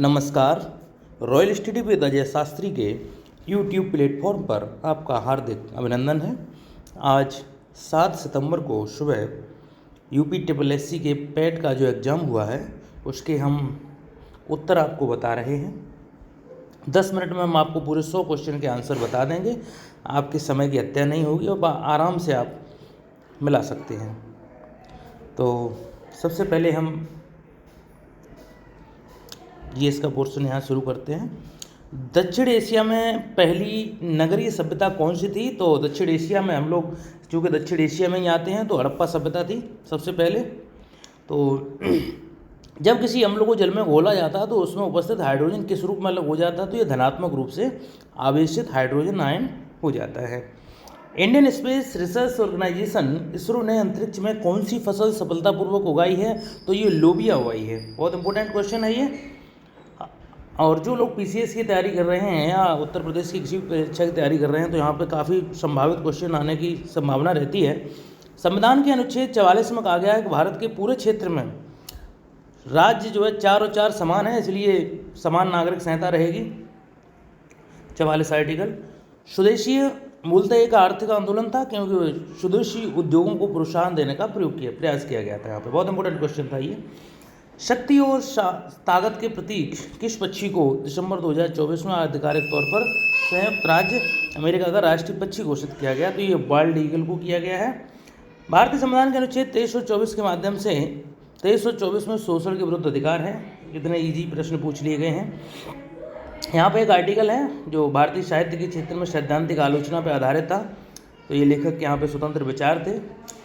नमस्कार। Royal study with Ajay Shastri के YouTube platform पर आपका हार्दिक अभिनंदन है। आज 7 सितंबर को सुबह UPSSC के पेट का जो एग्ज़ाम हुआ है उसके हम उत्तर आपको बता रहे हैं। 10 मिनट में हम आपको पूरे 100 क्वेश्चन के आंसर बता देंगे। आपके समय की हत्या नहीं होगी और आराम से आप मिला सकते हैं। तो सबसे पहले हम इसका पोर्शन यहाँ शुरू करते हैं। दक्षिण एशिया में पहली नगरीय सभ्यता कौन सी थी? तो दक्षिण एशिया में हम लोग चूँकि दक्षिण एशिया में ही आते हैं तो हड़प्पा सभ्यता थी सबसे पहले। तो जब किसी अम्ल को जल में घोला जाता तो उसमें उपस्थित हाइड्रोजन किस रूप में अलग हो जाता? तो ये धनात्मक रूप से आवेशित हाइड्रोजन आयन हो जाता है। Indian space research organisation ISRO ने अंतरिक्ष में कौन सी फसल सफलतापूर्वक उगाई है? तो ये लोबिया उगाई है। बहुत इंपॉर्टेंट क्वेश्चन है ये। और जो लोग PCS की तैयारी कर रहे हैं या उत्तर प्रदेश की किसी परीक्षा की तैयारी कर रहे हैं तो यहाँ पे काफ़ी संभावित क्वेश्चन आने की संभावना रहती है। संविधान के अनुच्छेद 44 में कहा गया है कि भारत के पूरे क्षेत्र में राज्य जो है 4 और 4 समान है, इसलिए समान नागरिक संहिता रहेगी। 44 आर्टिकल। स्वदेशी मूलतः एक आर्थिक आंदोलन था क्योंकि स्वदेशी उद्योगों को प्रोत्साहन देने का प्रयास किया गया था। यहाँ पे बहुत इंपॉर्टेंट क्वेश्चन था ये। शक्ति और ताकत के प्रतीक किस पक्षी को दिसंबर 2024 में आधिकारिक तौर पर संयुक्त राज्य अमेरिका का राष्ट्रीय पक्षी घोषित किया गया? तो ये बाल्ड ईगल को किया गया है। भारतीय संविधान के अनुच्छेद 2324 के माध्यम से 2324 में शोषण के विरुद्ध अधिकार है। कितने इजी प्रश्न पूछ लिए गए हैं। यहाँ पे एक आर्टिकल है जो भारतीय साहित्य के क्षेत्र में सैद्धांतिक आलोचना पर आधारित था। तो ये लेखक यहाँ पे स्वतंत्र विचार थे।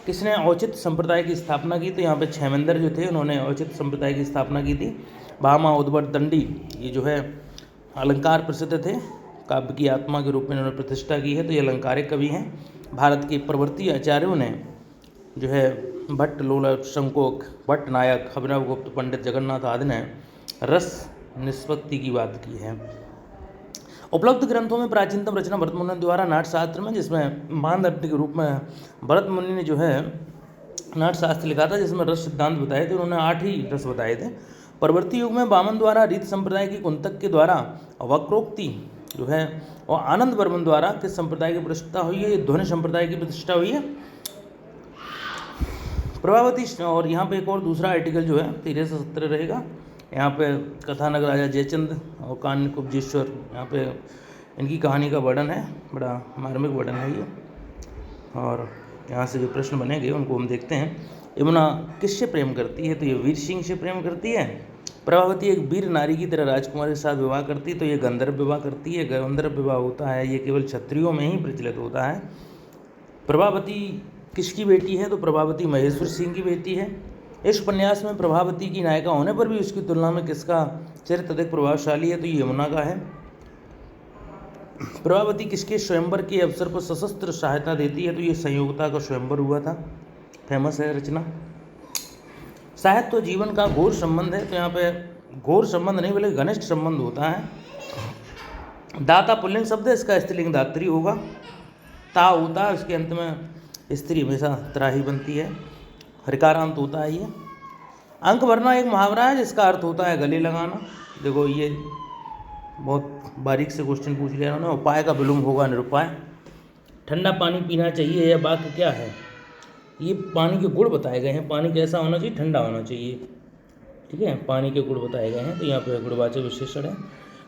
किसने औचित्य संप्रदाय की स्थापना की? तो यहाँ पे क्षेमेंद्र जो थे उन्होंने औचित्य संप्रदाय की स्थापना की थी। भामा उद्भट दंडी ये जो है अलंकार प्रसिद्ध थे, काव्य की आत्मा के रूप में इन्होंने प्रतिष्ठा की है, तो ये अलंकारिक कवि हैं। भारत के प्रवृत्ति आचार्यों ने जो है भट्ट, लोलक, शंकोक, भट्ट नायक, अभिनव गुप्त, पंडित जगन्नाथ आदि ने रस निष्पत्ति की बात की है। उपलब्ध ग्रंथों में प्राचीनतम रचना भरत मुनि द्वारा नाट्यशास्त्र में, जिसमें मानदंड के रूप में भरत मुनि ने जो है नाट्यशास्त्र लिखा था जिसमें रस सिद्धांत बताए थे। उन्होंने 8 ही रस बताए थे। परवर्ती युग में वामन द्वारा रीत संप्रदाय की कुंतक के द्वारा वक्रोक्ति जो है और आनंद वर्मन द्वारा किस संप्रदाय की प्रतिष्ठा हुई है? ये ध्वनि संप्रदाय की प्रतिष्ठा हुई है। प्रभावती। और यहाँ पे एक और दूसरा आर्टिकल जो है 13 से 17 रहेगा। यहाँ पे कथानक राजा जयचंद और कान्य कुब्जेश्वर, यहाँ पे इनकी कहानी का वर्णन है। बड़ा मार्मिक वर्णन है ये। और यहाँ से जो प्रश्न बनेंगे उनको हम देखते हैं। यमुना किससे प्रेम करती है? तो ये वीर सिंह से प्रेम करती है। प्रभावती एक वीर नारी की तरह राजकुमारी के साथ विवाह करती है, तो ये गंधर्व विवाह करती है। गंधर्व विवाह होता है ये केवल क्षत्रियों में ही प्रचलित होता है। प्रभावती किसकी बेटी है? तो प्रभावती महेश्वर सिंह की बेटी है। इस उपन्यास में प्रभावती की नायिका होने पर भी उसकी तुलना में किसका चरित्र अधिक प्रभावशाली है? तो ये यमुना का है। प्रभावती किसके स्वयंवर के अवसर पर सशस्त्र सहायता देती है? तो ये संयोगता का स्वयंवर हुआ था, फेमस है रचना। साहित्य और जीवन का घोर संबंध है, तो यहाँ पे घोर संबंध नहीं बल्कि घनिष्ठ संबंध होता है। दाता पुल्लिंग शब्द है, इसका स्त्रीलिंग दात्री होगा। ता होता है, इसके अंत में स्त्री हमेशा त्राही बनती है। हरिकारांत होता है ये। अंक भरना एक मुहावरा है जिसका अर्थ होता है गले लगाना। देखो ये बहुत बारीक से क्वेश्चन पूछ लिया उन्होंने। उपाय का विलोम होगा निरुपाय। ठंडा पानी पीना चाहिए यह वाक्य क्या है? ये पानी के गुण बताए गए हैं। पानी कैसा होना चाहिए? ठंडा होना चाहिए। ठीक है, पानी के गुण बताए गए हैं, तो यहाँ पे गुणवाचक विशेषण है।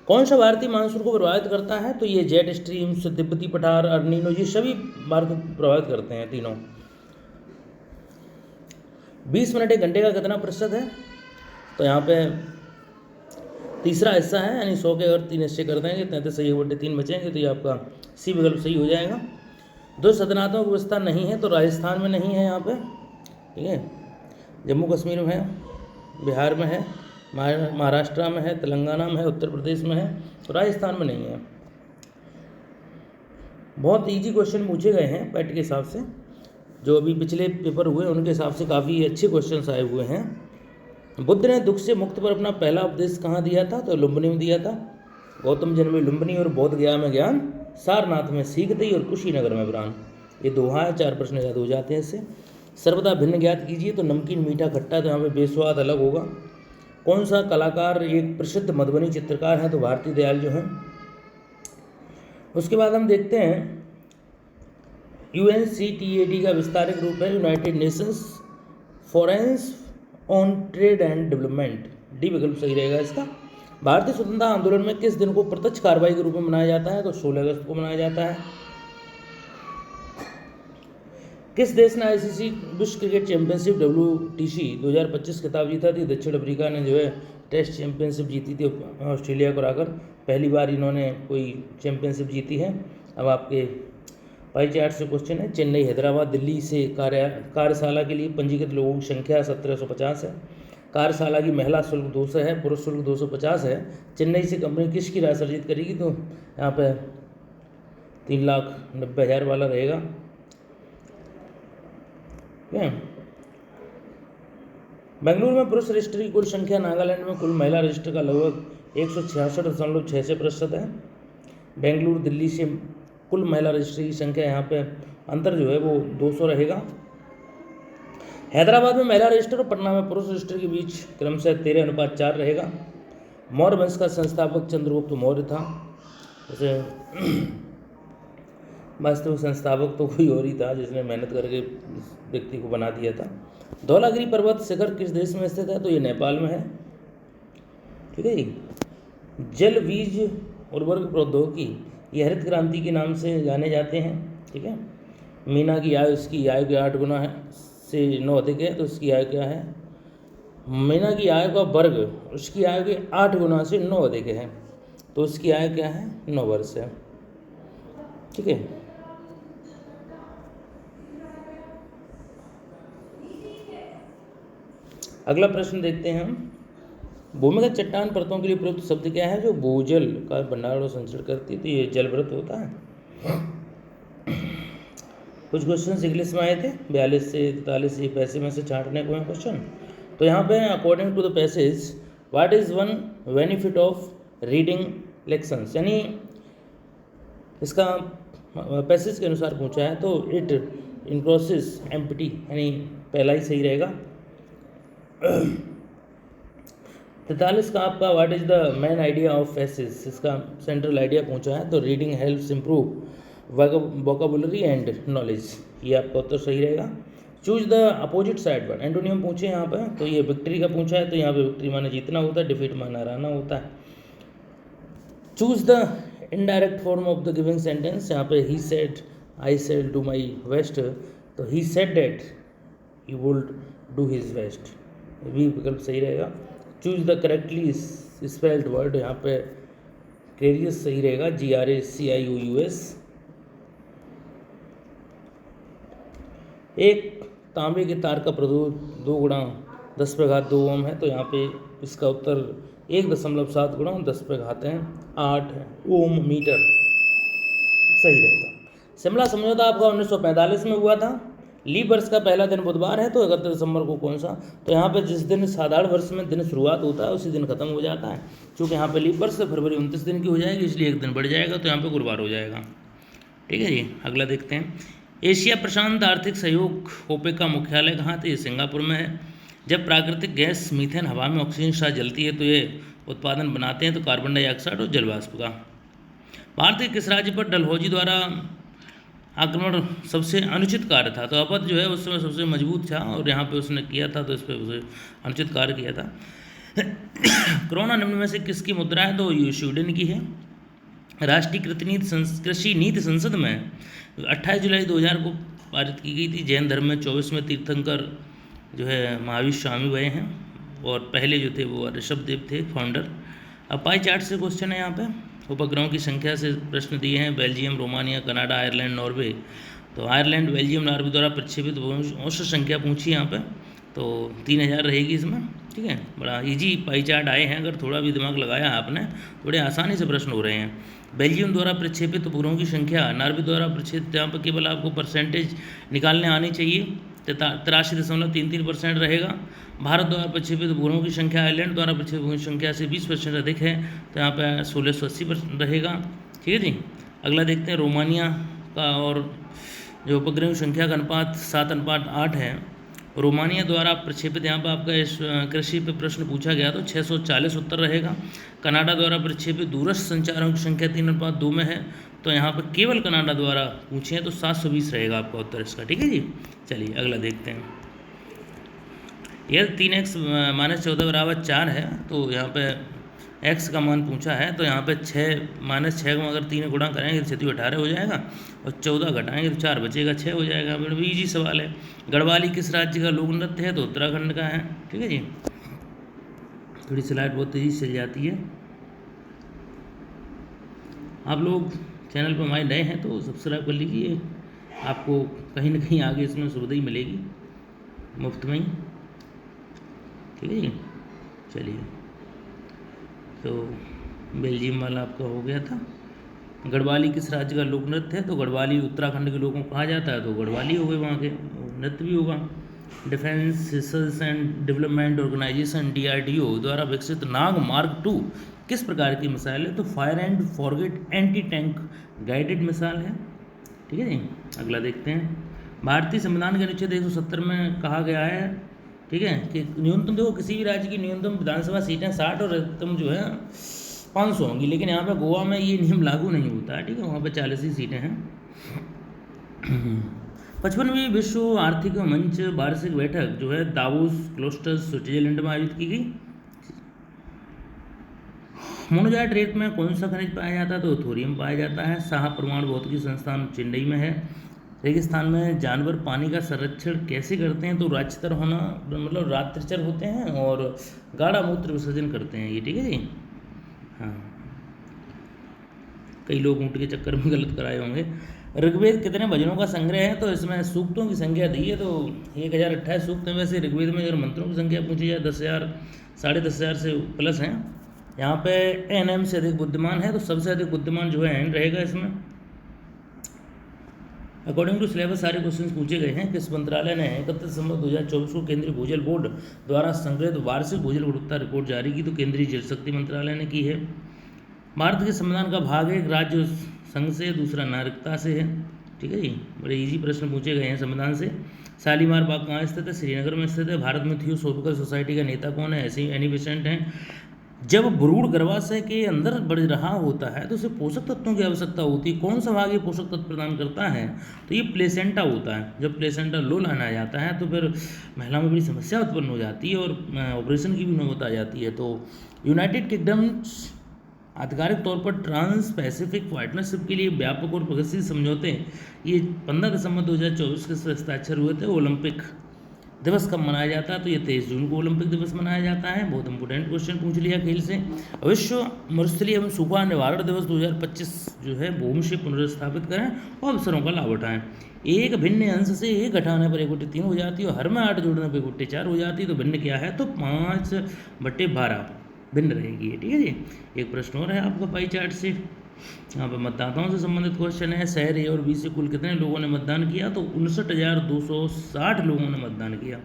कौन सा भारतीय मानसून को प्रभावित करता है? तो ये जेट स्ट्रीम्स, तिब्बती पठार, अर्निनो, ये सभी भारत को प्रभावित करते हैं तीनों। 20 मिनट एक घंटे का कितना प्रतिशत है? तो यहाँ पे तीसरा हिस्सा है, यानी 100 के अगर 3 हिस्से कर देंगे 33 सही 3 बचेंगे, तो ये आपका सी विकल्प सही हो जाएगा। 2 सदनात्मक व्यवस्था नहीं है, तो राजस्थान में नहीं है यहाँ पे। ठीक है, जम्मू कश्मीर में है, बिहार में है, महाराष्ट्र में है, तेलंगाना में है, उत्तर प्रदेश में है, तो राजस्थान में नहीं है। बहुत ईजी क्वेश्चन पूछे गए हैं पैट के हिसाब से। जो अभी पिछले पेपर हुए उनके हिसाब से काफ़ी अच्छे क्वेश्चन आए हुए हैं। बुद्ध ने दुख से मुक्त पर अपना पहला उपदेश कहाँ दिया था? तो लुम्बिनी में दिया था। गौतम जन्म में लुम्बिनी और बोध गया में ज्ञान, सारनाथ में सीख दी और कुशीनगर में प्राण। ये दोहा है, 4 प्रश्न याद हो जाते हैं इससे। सर्वदा भिन्न ज्ञात कीजिए, तो नमकीन मीठा खट्टा, तो यहाँ पे बेस्वाद अलग होगा। कौन सा कलाकार एक प्रसिद्ध मधुबनी चित्रकार हैं? तो भारती दयाल जो हैं। उसके बाद हम देखते हैं UNCTAD का विस्तारित रूप है United Nations forums on trade and development. D विकल्प सही रहेगा इसका। भारतीय स्वतंत्रता आंदोलन में किस दिन को प्रत्यक्ष कार्रवाई के रूप में मनाया जाता है? तो 16 अगस्त को मनाया जाता है। किस देश ने ICC विश्व क्रिकेट चैंपियनशिप WTC 2025 खिताब जीता थी? दक्षिण अफ्रीका ने जो है टेस्ट चैंपियनशिप जीती थी ऑस्ट्रेलिया को हराकर। पहली बार इन्होंने कोई चैंपियनशिप जीती है। अब आपके पाई चार्ट से क्वेश्चन है। चेन्नई, हैदराबाद, दिल्ली से कार्यशाला के लिए पंजीकृत लोगों की संख्या 1750 है। कार्यशाला की महिला शुल्क 200 है, पुरुष शुल्क 250 है। चेन्नई से कंपनी किसकी राशि अर्जित करेगी? तो यहाँ पे 3,90,000 वाला रहेगा। बेंगलुरु में पुरुष रजिस्टर की कुल संख्या नागालैंड में कुल महिला रजिस्टर का लगभग 166.6% है। बेंगलुरु दिल्ली से कुल महिला रजिस्टर की संख्या यहाँ पे अंतर जो है वो 200 रहेगा। हैदराबाद में महिला रजिस्टर और पटना में पुरुष रजिस्टर के बीच क्रमशः 13:4 रहेगा। मौर्य वंश का संस्थापक चंद्रगुप्त मौर्य था। जैसे वास्तविक संस्थापक तो कोई और ही था जिसने मेहनत करके व्यक्ति को बना दिया था। धौलागिरी पर्वत शिखर किस देश में स्थित है? तो ये नेपाल में है। ठीक है जी। जल बीज उर्वरक प्रौद्योगिकी ये हरित क्रांति के नाम से जाने जाते हैं। ठीक है। मीना की आयु इसकी आयु के 8 गुना है से 9 अधिक है, तो इसकी आयु क्या है? मीना की आयु का वर्ग उसकी आयु के 8 गुना से 9 अधिक है, तो उसकी आयु क्या है? 9 वर्ष है। ठीक है। अगला प्रश्न देखते हैं हम। भूमिगत चट्टान परतों के लिए प्रयुक्त शब्द क्या है? जो भूजल का भंडारण और संचरण करती है, तो ये जलव्रत होता है। कुछ क्वेश्चन इंग्लिश में आए थे 42 से 43 से पैसे में से छांटने को है क्वेश्चन। तो यहाँ पे according to the passage what is one benefit of reading lections, यानी इसका पैसेज के अनुसार पूछा है तो इट इंक्रोसेस एम्प्टी, यानी पहला ही सही रहेगा। 43 का आपका what is the main idea of passage, इसका सेंट्रल आइडिया पूछा है तो reading helps improve vocabulary and knowledge, ये आपका उत्तर सही रहेगा। Choose the opposite side word, antonym पूछे यहाँ पे, तो ये विक्ट्री का पूछा है, तो यहाँ पे विक्ट्री माने जीतना होता है, डिफीट माना हराना होता है। Choose the indirect form of the giving sentence, यहाँ पे he said I shall do my best, तो he said that he would do his best, भी विकल्प सही रहेगा। Choose the correctly spelled word, यहाँ पे क्रेरियस सही रहेगा, GRACIOUS। एक तांबे के तार का प्रतिरोध 2 × 10⁻² ओम है, तो यहाँ पे इसका उत्तर 1.7 × 10⁸ ओम मीटर सही रहेगा। शिमला समझौता आपका 1945 में हुआ था। लीप वर्ष का पहला दिन बुधवार है, तो 31 दिसंबर को कौन सा, तो यहाँ पे जिस दिन साधारण वर्ष में दिन शुरुआत होता है उसी दिन खत्म हो जाता है। क्योंकि यहाँ पे लीप वर्ष से फरवरी 29 दिन की हो जाएगी, इसलिए एक दिन बढ़ जाएगा, तो यहाँ पे गुरुवार हो जाएगा। ठीक है जी। अगला देखते हैं। एशिया प्रशांत आर्थिक सहयोग ओपेक का मुख्यालय कहाँ था? ये सिंगापुर में है। जब प्राकृतिक गैस मीथेन हवा में ऑक्सीजन के साथ जलती है तो ये उत्पादन बनाते हैं, तो कार्बन डाइऑक्साइड और जलवाष्प का। भारत के किस राज्य पर डलहौजी द्वारा आक्रमण सबसे अनुचित कार्य था? तो अवध जो है उस समय सबसे मजबूत था और यहाँ पे उसने किया था, तो इस पर उसे अनुचित कार्य किया था। कोरोना निम्न में से किसकी मुद्रा है? तो ये स्वीडन की है। राष्ट्रीय कृषि नीति संसद में 28 जुलाई 2000 को पारित की गई थी। जैन धर्म में 24वें तीर्थंकर जो है महावीर स्वामी हुए हैं, और पहले जो थे वो ऋषभ देव थे फाउंडर। अब पाई चार्ट से क्वेश्चन है यहाँ पे। उपग्रहों की संख्या से प्रश्न दिए हैं। Belgium, Romania, Canada, Ireland, Norway. तो आयरलैंड, बेल्जियम, नॉर्वे द्वारा प्रक्षेपित औसत संख्या पूछी यहाँ पे, तो 3000 रहेगी इसमें। ठीक है। बड़ा इजी पाई चार्ट आए हैं, अगर थोड़ा भी दिमाग लगाया आपने थोड़े आसानी से प्रश्न हो रहे हैं। बेल्जियम द्वारा प्रक्षेपित उपग्रहों की संख्या, नॉर्वे द्वारा प्रक्षेपित, यहाँ पर केवल आपको परसेंटेज निकालने आनी चाहिए, 83.33% रहेगा। भारत द्वारा प्रक्षेपित उपग्रहों की संख्या आयरलैंड द्वारा प्रक्षेपित उपग्रहों की संख्या से 20% अधिक है, तो यहाँ पे 1680% रहेगा। ठीक है जी। अगला देखते हैं रोमानिया का, और जो उपग्रहों की संख्या का अनुपात 7:8 है, रोमानिया द्वारा प्रक्षेपित, यहाँ पर आपका इस कृषि पे प्रश्न पूछा गया तो 640 उत्तर रहेगा। कनाडा द्वारा प्रक्षेपित दूरस्थ संचारों की संख्या 3:2 में है, तो यहाँ पर केवल कनाडा द्वारा पूछे हैं तो 720 रहेगा आपका उत्तर इसका। ठीक है जी, चलिए अगला देखते हैं। यह 3x - 14 = 4 है, तो यहाँ पे x का मान पूछा है, तो यहाँ पे 6 - 6 को अगर 3 गुणा करेंगे तो 6 18 हो जाएगा, और 14 घटाएंगे तो 4 बचेगा, 6 हो जाएगा। बड़ा इजी सवाल है। गढ़वाली किस राज्य का लोक नृत्य है? तो उत्तराखंड का है। ठीक है जी, थोड़ी स्लाइड बहुत तेज़ी से चल जाती है। आप लोग चैनल पर हमारे नए हैं तो सब्सक्राइब कर लीजिए, आपको कहीं ना कहीं आगे इसमें सुविधा ही मिलेगी मुफ्त में ही। ठीक है जी, चलिए, तो बेल्जियम वाला आपका हो गया था। गढ़वाली किस राज्य का लोक नृत्य है? तो गढ़वाली उत्तराखंड के लोगों को कहा जाता है, तो गढ़वाली हो गए, वहाँ के नृत्य भी होगा। Defence research and development organisation DRDO द्वारा विकसित नाग मार्क 2 किस प्रकार की मिसाइल है? तो fire and forget anti tank guided missile है। ठीक है जी, अगला देखते हैं। भारतीय संविधान के अनुच्छेद 170 में कहा गया है, ठीक है, कि न्यूनतम, देखो किसी भी राज्य की न्यूनतम विधानसभा सीटें 60 और अधिकतम जो है 500 होंगी, लेकिन यहाँ पे गोवा में ये नियम लागू नहीं होता है। ठीक है, वहाँ पे 40 ही सीटें हैं। 55वीं विश्व आर्थिक मंच वार्षिक बैठक जो है दावोस क्लोस्टर्स स्विट्जरलैंड में आयोजित की गई। मोनोजाइट रेत में कौन सा खनिज पाया जाता है? तो थोरियम पाया जाता है। शाह परमाणु भौतिकी संस्थान चेन्नई में है। रेगिस्तान में जानवर पानी का संरक्षण कैसे करते हैं? तो रात्रचर होना, मतलब रात्रचर होते हैं और गाढ़ा मूत्र विसर्जन करते हैं ये। ठीक है जी, हाँ, कई लोग ऊँट के चक्कर में गलत कराए होंगे। ऋग्वेद कितने भजनों का संग्रह है? तो इसमें सूक्तों की संख्या दी है, तो 1028 सूक्त हैं। वैसे ऋग्वेद में अगर मंत्रों की संख्या पूछी जाए 10,000 10,500 से प्लस हैं। यहाँ पे NM से अधिक बुद्धिमान है, तो सबसे अधिक बुद्धिमान जो है N रहेगा इसमें। अकॉर्डिंग टू सिलेबस सारे क्वेश्चंस पूछे गए हैं। किस मंत्रालय ने 31 दिसंबर 2024 को केंद्रीय भूजल बोर्ड द्वारा संकलित वार्षिक भूजल गुणवत्ता रिपोर्ट जारी की? तो केंद्रीय जल शक्ति मंत्रालय ने की है। भारत के संविधान का भाग एक राज्य संघ से, दूसरा नागरिकता से है। ठीक है जी, बड़े इजी प्रश्न पूछे गए हैं संविधान से। शालीमार बाग कहाँ स्थित है? श्रीनगर में स्थित है। भारत में थियोसॉफिकल सोसाइटी का नेता कौन है? ऐसे एनी बेसेंट हैं। जब भ्रूण गर्भाशय के अंदर बढ़ रहा होता है तो उसे पोषक तत्वों की आवश्यकता होती है। कौन सा भाग ये पोषक तत्व प्रदान करता है? तो ये प्लेसेंटा होता है। जब प्लेसेंटा लो लाना जाता है तो फिर महिला में बड़ी समस्या उत्पन्न हो जाती है और ऑपरेशन की भी नौबत आ जाती है। तो यूनाइटेड किंगडम आधिकारिक तौर पर ट्रांस पैसिफिक पार्टनरशिप के लिए व्यापक और प्रगतिशील समझौते ये 15 दिसंबर 2024 के हस्ताक्षर हुए थे। ओलंपिक दिवस कब मनाया जाता है? तो ये 23 जून को ओलंपिक दिवस मनाया जाता है। बहुत इंपॉर्टेंट क्वेश्चन पूछ लिया खेल से। विश्व मरुस्थलीय एवं सूखा निवारण दिवस 2025 जो है भूमि से पुनर्स्थापित करें और अवसरों का लाभ उठाएं। एक भिन्न अंश से एक घटाने पर 1/3 हो जाती है और हर में 8 जोड़ने पर 1/4 हो जाती है। तो भिन्न क्या है? तो 5/12 भिन्न रहेगी। ठीक है जी, एक प्रश्न और है आपका पाई चार्ट से। यहाँ पर मतदाताओं से संबंधित क्वेश्चन है। शहर A और B से कुल कितने लोगों ने मतदान किया? तो 59,260 लोगों ने मतदान किया।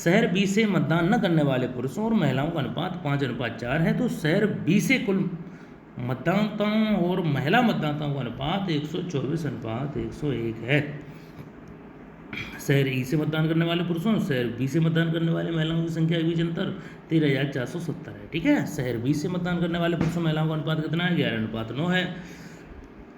शहर B से मतदान न करने वाले पुरुषों और महिलाओं का अनुपात 5:4 है। तो शहर B से कुल मतदाताओं और महिला मतदाताओं का अनुपात 124:101 है। शहर E से मतदान करने वाले पुरुषों और शहर B से मतदान करने वाले महिलाओं की संख्या के बीच अंतर 13,470 है। ठीक है, शहर B से मतदान करने वाले पुरुषों महिलाओं का अनुपात कितना है? 11:9 है।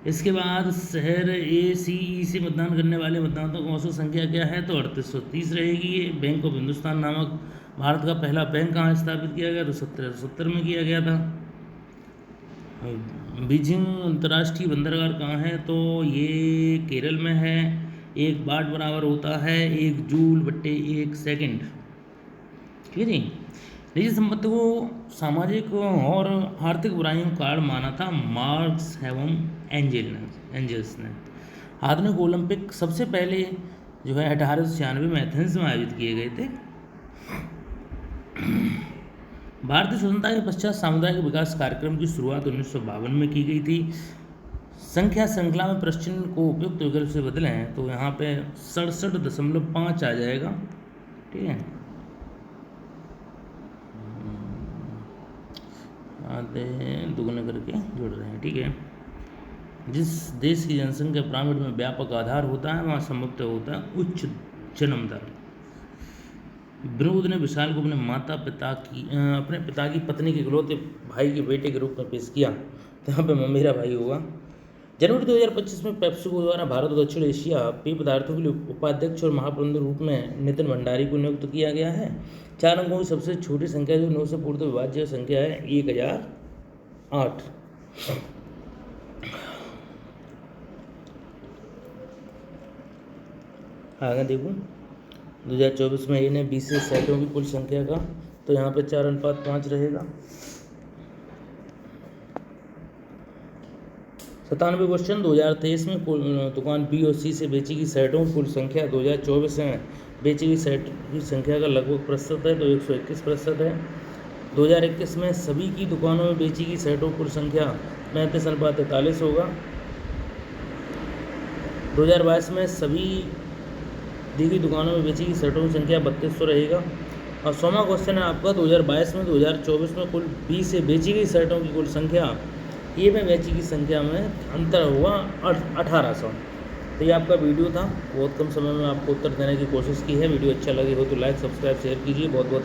इसके बाद शहर ACE से मतदान करने वाले मतदाताओं की औसत संख्या क्या है? तो 3830 रहेगी। ये बैंक ऑफ हिंदुस्तान नामक भारत का पहला बैंक कहाँ स्थापित किया गया? तो 1770 में किया गया था। बीजिंग अंतर्राष्ट्रीय बंदरगाह कहाँ है? तो ये केरल में है। 1 वाट बराबर होता है 1 जूल/1 सेकंड। ठीक है जी। निजी संपत्ति को सामाजिक और आर्थिक बुराइयों का कारण माना था मार्क्स एवं एंजल्स ने। आधुनिक ओलंपिक सबसे पहले जो है 1896 में एथेंस में आयोजित किए गए थे। भारतीय स्वतंत्रता के पश्चात सामुदायिक विकास कार्यक्रम की शुरुआत 1952 में की गई थी। संख्या श्रृंखला में प्रश्न को उपयुक्त विकल्प से बदलें तो यहाँ पे 67.5 आ जाएगा। ठीक है, आधे दुगने करके जोड़ रहे हैं। ठीक है, जिस देश की जनसंख्या पिरामिड में व्यापक आधार होता है वहाँ संभवतः होता है उच्च जन्म दर। विनोद ने विशाल को अपने पिता की पत्नी के इकलौते भाई के बेटे के रूप में पेश किया, तो यहाँ पे मेरा भाई होगा। जनवरी 2025 में पेप्सिको द्वारा भारत और दक्षिण एशिया पेय पदार्थों के लिए उपाध्यक्ष और महाप्रबंधक रूप में नितिन भंडारी को नियुक्त किया गया है। 4 अंकों की सबसे छोटी संख्या जो 9 से पूर्णतः विभाज्य संख्या है 1008। आगे देखो 2024 में इन्हें 20 सेटों की कुल संख्या का, तो यहाँ पे 4:5 रहेगा। 97 क्वेश्चन 2023 में दुकान बी और सी से बेची गई सेटों की कुल संख्या 2024 में बेची गई सेट की संख्या का लगभग प्रतिशत है, तो 121% है। 2021 में सभी की दुकानों में बेची गई सेटों की कुल संख्या 35:43 होगा। 2022 में सभी दी गई दुकानों में बेची गई सेटों की संख्या 3200 रहेगा। और 100वां क्वेश्चन है आपका 2022 में 2024 में कुल बी से बेची गई सेटों की कुल संख्या ए में बेची की संख्या में अंतर हुआ 1800। तो ये आपका वीडियो था, बहुत कम समय में आपको उत्तर देने की कोशिश की है। वीडियो अच्छा लगे हो तो लाइक सब्सक्राइब शेयर कीजिए। बहुत बहुत